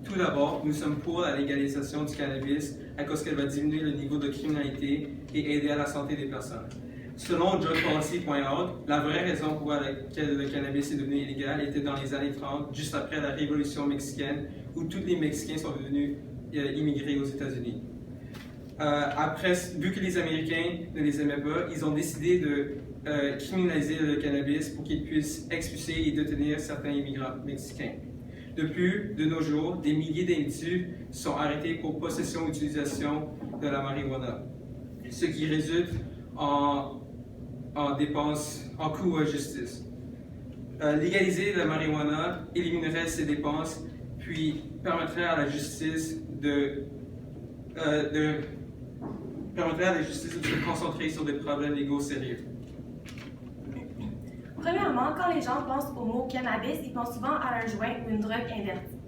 Tout d'abord, nous sommes pour la légalisation du cannabis à cause qu'elle va diminuer le niveau de criminalité et aider à la santé des personnes. Selon drugpolicy.org, la vraie raison pour laquelle le cannabis est devenu illégal était dans les années 30, juste après la Révolution mexicaine, où tous les Mexicains sont devenus immigrés aux États-Unis. Vu que les Américains ne les aimaient pas, ils ont décidé de criminaliser le cannabis pour qu'ils puissent expulser et détenir certains immigrants mexicains. De plus, de nos jours, des milliers d'individus sont arrêtés pour possession ou utilisation de la marijuana, ce qui résulte en dépenses, en coûts à justice. Légaliser la marijuana éliminerait ces dépenses, puis permettrait à la justice de se concentrer sur des problèmes légaux sérieux. Premièrement, quand les gens pensent au mot cannabis, ils pensent souvent à un joint ou une drogue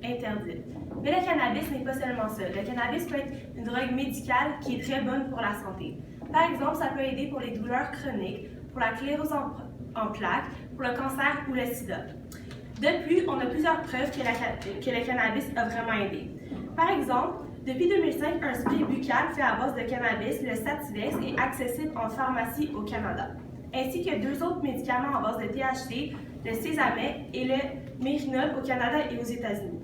interdite. Mais le cannabis n'est pas seulement ça. Le cannabis peut être une drogue médicale qui est très bonne pour la santé. Par exemple, ça peut aider pour les douleurs chroniques, pour la sclérose en plaques, pour le cancer ou le sida. De plus, on a plusieurs preuves que le cannabis a vraiment aidé. Par exemple, depuis 2005, un spray buccal fait à base de cannabis, le Sativex, est accessible en pharmacie au Canada, ainsi que 2 autres médicaments à base de THC, le Sesamet et le Mérinol au Canada et aux États-Unis.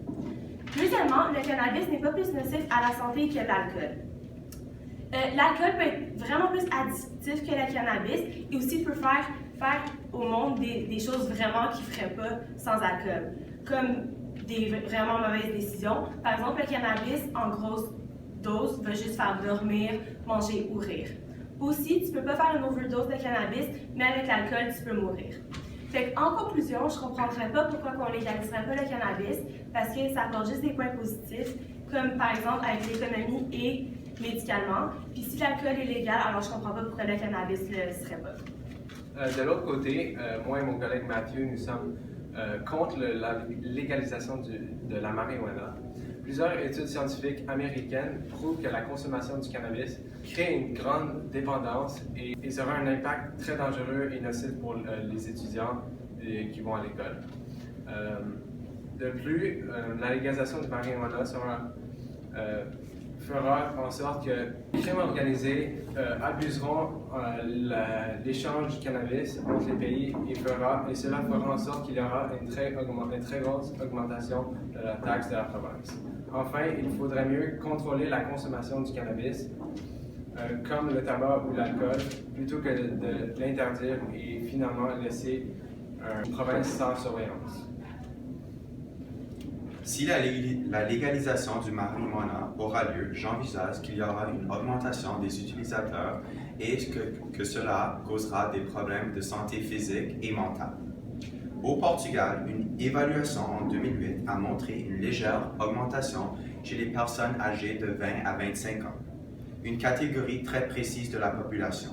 Deuxièmement, le cannabis n'est pas plus nocif à la santé que l'alcool. L'alcool peut être vraiment plus addictif que le cannabis et aussi peut faire au monde des choses vraiment qu'il ne ferait pas sans alcool, comme des vraiment mauvaises décisions. Par exemple, le cannabis en grosse dose va juste faire dormir, manger ou rire. Aussi, tu ne peux pas faire une overdose de cannabis, mais avec l'alcool, tu peux mourir. En conclusion, je ne comprendrais pas pourquoi on ne légaliserait pas le cannabis, parce que ça apporte juste des points positifs, comme par exemple avec l'économie et médicalement. Puis si l'alcool est légal, alors je ne comprends pas pourquoi le cannabis ne le serait pas. De l'autre côté, moi et mon collègue Mathieu, nous sommes contre la légalisation de la marijuana. Plusieurs études scientifiques américaines prouvent que la consommation du cannabis crée une grande dépendance et sera un impact très dangereux et nocif pour les étudiants qui vont à l'école. De plus, la légalisation du marijuana fera en sorte que les crimes organisés abuseront l'échange du cannabis entre les pays et cela fera en sorte qu'il y aura une très grosse augmentation de la taxe de la province. Enfin, il faudrait mieux contrôler la consommation du cannabis, comme le tabac ou l'alcool, plutôt que de l'interdire et finalement laisser une province sans surveillance. Si la légalisation du marijuana aura lieu, j'envisage qu'il y aura une augmentation des utilisateurs et que cela causera des problèmes de santé physique et mentale. Au Portugal, une évaluation en 2008 a montré une légère augmentation chez les personnes âgées de 20 à 25 ans, une catégorie très précise de la population.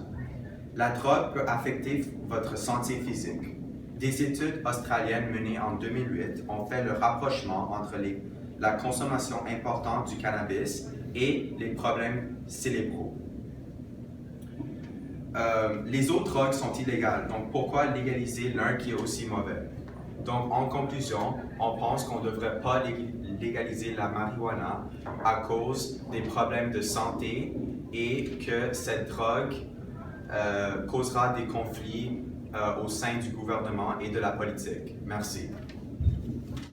La drogue peut affecter votre santé physique. Des études australiennes menées en 2008 ont fait le rapprochement entre la consommation importante du cannabis et les problèmes cérébraux. Les autres drogues sont illégales, donc pourquoi légaliser l'un qui est aussi mauvais? Donc en conclusion, on pense qu'on ne devrait pas légaliser la marijuana à cause des problèmes de santé et que cette drogue causera des conflits au sein du gouvernement et de la politique. Merci.